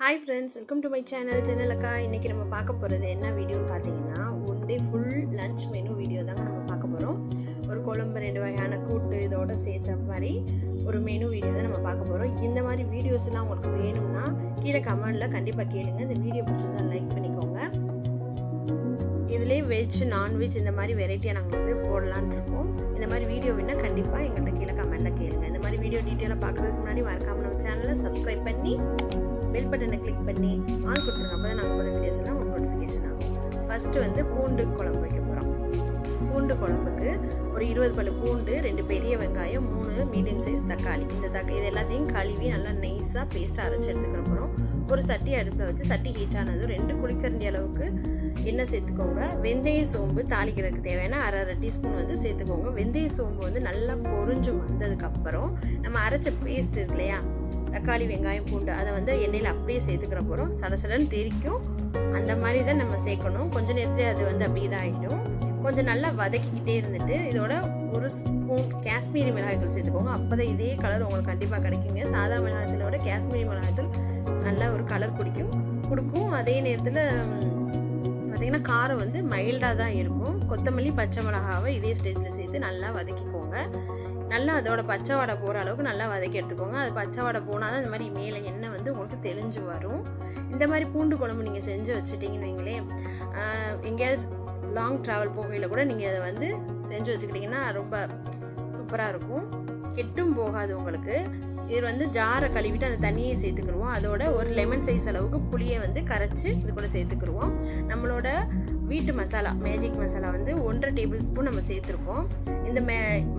Hi friends, welcome to my channel Janalaka. இன்னைக்கு நம்ம பார்க்க போறது என்ன வீடியோன்னு பார்த்தீங்கன்னா one day full lunch menu video தாங்க நம்ம பார்க்க போறோம். ஒரு குழம்பு ரெண்டு வகையான கூட்டு இதோட சேர்த்த மாதிரி ஒரு மெனு வீடியோ தான் நம்ம பார்க்க போறோம். இந்த மாதிரி வீடியோஸ் எல்லாம் உங்களுக்கு வேணும்னா கீழே கமெண்ட்ல கண்டிப்பா கேளுங்க. இந்த வீடியோ பிடிச்சிருந்தா லைக் பண்ணிக்கோங்க. இதுலயே வெஜ் நான்வெஜ் இந்த மாதிரி வெரைட்டியா நாங்கள் வந்து போடலான்னு இருக்கோம். இந்த மாதிரி வீடியோ வேணா கண்டிப்பா எங்கள்கிட்ட கீழே கமெண்ட்ல கேளுங்க. இந்த மாதிரி வீடியோ டீட்டெயிலாக பார்க்கறதுக்கு முன்னாடி மறக்காம நம்ம சேனலை சப்ஸ்கிரைப் பண்ணி பெல் பட்டனை கிளிக் பண்ணி ஆன் கொடுத்துருங்க. அப்போ தான் நாங்கள் போகிற வீடியோஸ் எல்லாம் உங்களுக்கு நோட்டிஃபிகேஷன் ஆகும். ஃபஸ்ட்டு வந்து பூண்டு குழம்பு வைக்க போகிறோம். பூண்டு குழம்புக்கு ஒரு 20 பல்லு பூண்டு, 2 பெரிய வெங்காயம், 3 மீடியம் சைஸ் தக்காளி. இது எல்லாத்தையும் கழுவி நல்லா நைஸாக பேஸ்ட்டாக அரைச்சி எடுத்துக்கிற போகிறோம். ஒரு சட்டி அடுப்பில் வச்சு சட்டி ஹீட் ஆனதும் 2 குழிக்கரண்டி அளவுக்கு எண்ணெய் சேர்த்துக்கோங்க. வெந்தய சோம்பு தாளிக்கிறதுக்கு தேவையான அரை டீஸ்பூன் வந்து சேர்த்துக்கோங்க. வெந்தய சோம்பு வந்து நல்லா பொரிஞ்சு வந்ததுக்கப்புறம் நம்ம அரைச்ச பேஸ்ட் இருக்கு இல்லையா, தக்காளி வெங்காயம் பூண்டு, அதை வந்து எண்ணெயில் அப்படியே சேர்த்துக்கிற போகிறோம். சடசடன்னு தெரிக்கும், அந்த மாதிரி தான் நம்ம சேர்க்கணும். கொஞ்சம் நேரத்தில் அது வந்து அப்படி இதாகிடும். கொஞ்சம் நல்லா வதக்கிக்கிட்டே இருந்துட்டு இதோட ஒரு ஸ்பூன் காஷ்மீரி மிளகாய்த்தூள் சேர்த்துக்கோங்க. அப்போ தான் இதே கலர் உங்களுக்கு கண்டிப்பாக கிடைக்குங்க. சாதா மிளகாய்த்தூளோட காஷ்மீரி மிளகாய்த்தூள் நல்ல ஒரு கலர் கொடுக்கும். அதே நேரத்தில் பார்த்திங்கன்னா காரம் வந்து மைல்டாக தான் இருக்கும். கொத்தமல்லி பச்சை மிளகாவை இதே ஸ்டேஜில் சேர்த்து நல்லா வதக்கிக்கோங்க. நல்லா அதோட பச்சை வடை போகிற அளவுக்கு நல்லா வதக்கி எடுத்துக்கோங்க. அது பச்சை வடை போனால் தான் இந்த மாதிரி மேலே எண்ணெய் வந்து உங்களுக்கு தெளிஞ்சு வரும். இந்த மாதிரி பூண்டு குழம்பு நீங்கள் செஞ்சு வச்சுட்டிங்கன்னு வைங்களேன், எங்கேயாவது லாங் ட்ராவல் போகையில் கூட நீங்கள் அதை வந்து செஞ்சு வச்சுக்கிட்டிங்கன்னா ரொம்ப சூப்பராக இருக்கும். கெட்டும் போகாது உங்களுக்கு. இது வந்து ஜாரை கழுவிட்டு அந்த தண்ணியை சேர்த்துக்கிடுவோம். அதோட ஒரு லெமன் சைஸ் அளவுக்கு புளியை வந்து கரைச்சி இது கூட சேர்த்துக்கிடுவோம். நம்மளோட வீட்டு மசாலா மேஜிக் மசாலா வந்து 1.5 டேபிள் ஸ்பூன் நம்ம சேர்த்துருக்கோம். இந்த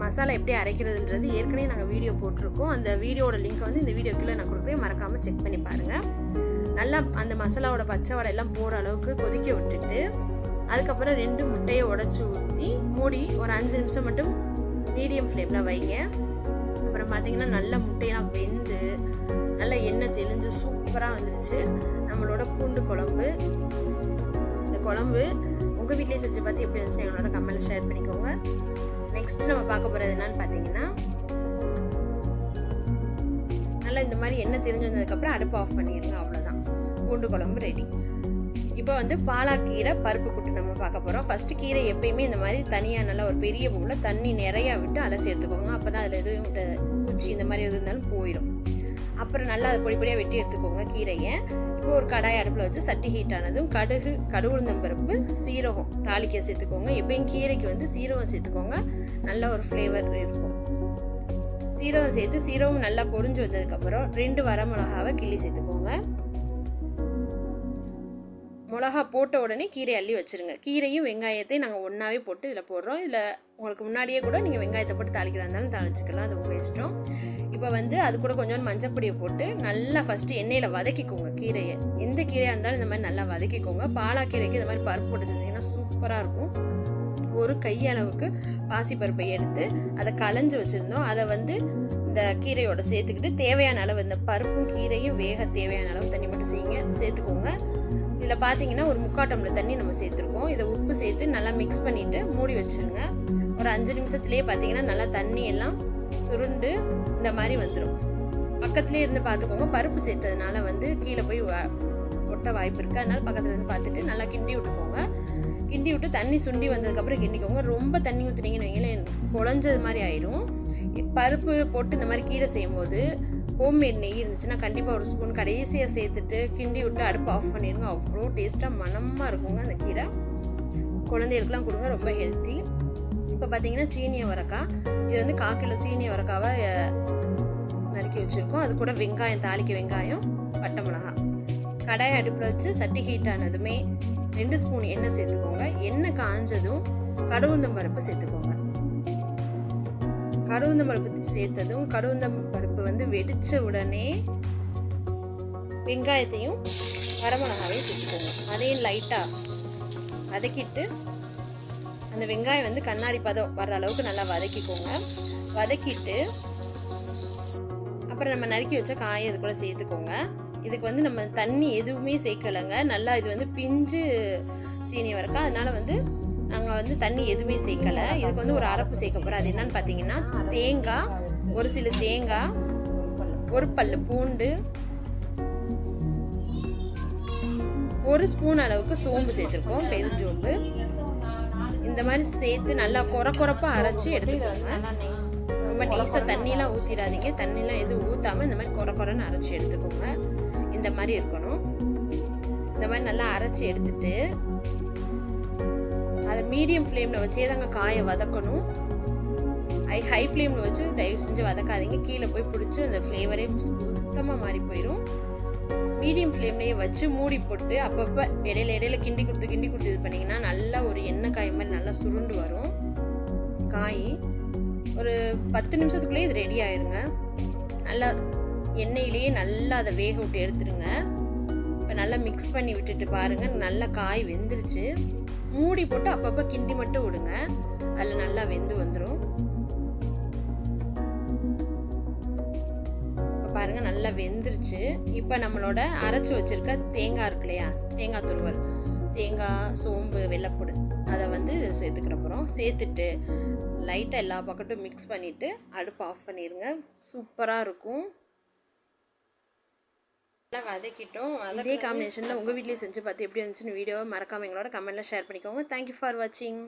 மசாலா எப்படி அரைக்கிறதுன்றது ஏற்கனவே நாங்கள் வீடியோ போட்டிருக்கோம். அந்த வீடியோட லிங்க் வந்து இந்த வீடியோ கீழே நான் கொடுக்குறேன், மறக்காமல் செக் பண்ணி பாருங்கள். நல்லா அந்த மசாலாவோட பச்சை வடை எல்லாம் போகிற அளவுக்கு கொதிக்க விட்டுட்டு அதுக்கப்புறம் 2 முட்டையை உடச்சி ஊற்றி மூடி ஒரு 5 நிமிஷம் மட்டும் மீடியம் ஃப்ளேமில் வைங்க. அப்புறம் பார்த்தீங்கன்னா நல்லா முட்டையெல்லாம் வெந்து நல்லா எண்ணெய் தெளிஞ்சு சூப்பராக வந்துருச்சு நம்மளோட பூண்டு குழம்பு. இந்த குழம்பு உங்கள் வீட்லேயே செஞ்சு பார்த்து எப்படி இருந்துச்சு எங்களோட கமெண்ட்ல ஷேர் பண்ணிக்கோங்க. நெக்ஸ்ட் நம்ம பார்க்க போகிறது என்னன்னு பார்த்தீங்கன்னா, நல்லா இந்த மாதிரி எண்ணெய் தெளிஞ்சு வந்ததுக்கப்புறம் அடுப்பு ஆஃப் பண்ணிடுங்க. அவ்வளோதான், பூண்டு குழம்பு ரெடி. இப்போ வந்து பாலாக்கீரை பருப்பு கூட்டு நம்ம பார்க்க போகிறோம். ஃபஸ்ட்டு கீரை எப்பயுமே இந்த மாதிரி தனியாக நல்லா ஒரு பெரிய பவுலில் தண்ணி நிறையா விட்டு அலசி எடுத்துக்கோங்க. அப்போ தான் அதில் எதுவும் பூச்சி இந்த மாதிரி எது இருந்தாலும் போயிடும். அப்புறம் நல்லா அதை பொடி பொடியாக வெட்டி எடுத்துக்கோங்க கீரையை. இப்போ ஒரு கடாய் அடுப்பில் வச்சு சட்டி ஹீட் ஆனதும் கடுகு உளுந்தம் பருப்பு சீரகம் தாளிக்க சேர்த்துக்கோங்க. எப்பயும் கீரைக்கு வந்து சீரகம் சேர்த்துக்கோங்க, நல்ல ஒரு ஃப்ளேவர் இருக்கும். சீரகம் சேர்த்து சீரகம் நல்லா பொரிஞ்சு வந்ததுக்கப்புறம் 2 வரமிளகாவை கிள்ளி சேர்த்துக்கோங்க. மிளகா போட்ட உடனே கீரை அள்ளி வச்சுருங்க. கீரையும் வெங்காயத்தையும் நாங்கள் ஒன்றாவே போட்டு இதில் போடுறோம். இதில் உங்களுக்கு முன்னாடியே கூட நீங்கள் வெங்காயத்தை போட்டு தாளிக்கிறா இருந்தாலும் தாளிச்சிக்கலாம், அது உங்கள் இஷ்டம். இப்போ வந்து அது கூட கொஞ்சம் மஞ்சப்பொடியை போட்டு நல்லா ஃபஸ்ட்டு எண்ணெயில் வதக்கிக்கோங்க கீரையை. எந்த கீரையாக இருந்தாலும் இந்த மாதிரி நல்லா வதக்கிக்கோங்க. பாலாக்கீரைக்கு இந்த மாதிரி பருப்பு போட்டு செஞ்சிங்கன்னா சூப்பராக இருக்கும். ஒரு கையளவுக்கு பாசிப்பருப்பை எடுத்து அதை களைஞ்சி வச்சுருந்தோம். அதை வந்து இந்த கீரையோட சேர்த்துக்கிட்டு தேவையான அளவு இந்த பருப்பும் கீரையும் வேக தேவையான அளவு தண்ணி மட்டும் சேர்த்துக்கோங்க. இதில் பார்த்தீங்கன்னா ஒரு 3/4 டம்ளர் தண்ணி நம்ம சேர்த்துருக்கோம். இதை உப்பு சேர்த்து நல்லா மிக்ஸ் பண்ணிவிட்டு மூடி வச்சுருங்க. ஒரு 5 நிமிஷத்துலேயே பார்த்தீங்கன்னா நல்லா தண்ணி எல்லாம் சுருண்டு இந்த மாதிரி வந்துடும். பக்கத்துலேயே இருந்து பார்த்துக்கோங்க. பருப்பு சேர்த்ததுனால வந்து கீழே போய் ஒட்ட வாய்ப்பு இருக்குது. அதனால பக்கத்தில் இருந்து பார்த்துட்டு நல்லா கிண்டி விட்டுக்கோங்க. கிண்டி விட்டு தண்ணி சுண்டி வந்ததுக்கப்புறம் கிண்டிக்கோங்க. ரொம்ப தண்ணி ஊற்றுனீங்கன்னு வைங்களேன் குழஞ்சது மாதிரி ஆயிரும். பருப்பு போட்டு இந்த மாதிரி கீரை செய்யும்போது ஹோம்மேட் நெய் இருந்துச்சுன்னா கண்டிப்பாக ஒரு ஸ்பூன் கடைசியாக சேர்த்துட்டு கிண்டி விட்டு அடுப்பு ஆஃப் பண்ணிடுங்க. அவ்வளோ டேஸ்ட்டாக மனமாக இருக்குங்க அந்த கீரை. குழந்தைகளுக்குலாம் கொடுங்க, ரொம்ப ஹெல்த்தி. இப்போ பார்த்தீங்கன்னா சீனிய வரக்காய், இது வந்து 1/4 கிலோ சீனிய வரக்காவை நறுக்கி வச்சுருக்கோம். அது கூட வெங்காயம் தாளிக்க வெங்காயம், பட்டை மிளகாய். கடாய் அடுப்பில் வச்சு சட்டி ஹீட் ஆனதுமே 2 ஸ்பூன் எண்ணெய் சேர்த்துக்கோங்க. எண்ணெய் காஞ்சதும் கடுகுந்தம் பருப்பு சேர்த்துக்கோங்க. கடுகுந்தம் பருப்பு சேர்த்ததும் கடுகுந்தம் பருப்பு வந்து வெடிச்ச உடனே வெங்காயத்தையும் வரமிளகாவையும் சேர்த்துக்கோங்க. அதையும் லைட்டாக வதக்கிட்டு அந்த வெங்காயம் வந்து கண்ணாடி பதம் வர்ற அளவுக்கு நல்லா வதக்கிக்கோங்க. வதக்கிட்டு அப்புறம் நம்ம நறுக்கி வச்ச காயை இது கூட சேர்த்துக்கோங்க. இதுக்கு வந்து நம்ம தண்ணி எதுவுமே சேர்க்கலைங்க. நல்லா இது வந்து பிஞ்சு சீனி வரக்கா, அதனால வந்து நாங்கள் வந்து தண்ணி எதுவுமே சேர்க்கலை. இதுக்கு வந்து ஒரு அரைப்பு சேர்க்க போகிறோம். அது என்னன்னு பார்த்தீங்கன்னா தேங்காய், ஒரு சில தேங்காய், ஒரு பல்லு பூண்டு, 1 ஸ்பூன் அளவுக்கு சோம்பு சேர்த்துருக்கோம், பெருஞ்சோம்பு. இந்த மாதிரி சேர்த்து நல்லா கொரப்பாக அரைச்சி எடுத்துக்கோங்க. ரொம்ப நைஸாக தண்ணியெலாம் ஊற்றிடாதீங்க, தண்ணியெலாம் எதுவும் ஊற்றாமல் இந்த மாதிரி கொரன்னு அரைச்சி எடுத்துக்கோங்க. இந்த மாதிரி இருக்கணும். இந்த மாதிரி நல்லா அரைச்சி எடுத்துட்டு அதை மீடியம் ஃப்ளேமில் வச்சே தாங்க காயை வதக்கணும். ஹை ஃப்ளேமில் வச்சு தயவு செஞ்சு வதக்காதீங்க, கீழே போய் பிடிச்சி அந்த ஃப்ளேவரே சுத்தமாக மாறி போயிடும். மீடியம் ஃப்ளேம்லேயே வச்சு மூடி போட்டு அப்பப்போ இடையில கிண்டி கொடுத்து இது பண்ணிங்கன்னா நல்லா ஒரு எண்ணெய் காய் மாதிரி நல்லா சுருண்டு வரும் காய். ஒரு 10 நிமிஷத்துக்குள்ளேயே இது ரெடி ஆயிருங்க. நல்லா எண்ணெயிலேயே நல்லா அதை வேக விட்டு எடுத்துருங்க. இப்போ நல்லா மிக்ஸ் பண்ணி விட்டுட்டு பாருங்கள், நல்லா காய் வெந்துருச்சு. மூடி போட்டு அப்பப்போ கிண்டி மட்டும் விடுங்க, அதில் நல்லா வெந்து வந்துடும். பாருங்க நல்லா வெந்துருச்சு. இப்போ நம்மளோட அரைச்சி வச்சிருக்க தேங்காய் இருக்கு இல்லையா, தேங்காய் துருவல், தேங்காய், சோம்பு, வெள்ளைப்பூடு அதை வந்து சேர்த்துக்கிற போகிறோம். சேர்த்துட்டு லைட்டாக எல்லா பக்கட்டும் மிக்ஸ் பண்ணிவிட்டு அடுப்பு ஆஃப் பண்ணிடுங்க. சூப்பராக இருக்கும். நல்லா வதக்கிட்டோம். அதே காம்பினேஷனில் உங்கள் வீட்லேயும் செஞ்சு பார்த்து எப்படி இருந்துச்சுன்னு வீடியோவை மறக்காமல் எங்களோட கமெண்ட்டில் ஷேர் பண்ணிக்கோங்க. தேங்க்யூ ஃபார் வாட்சிங்.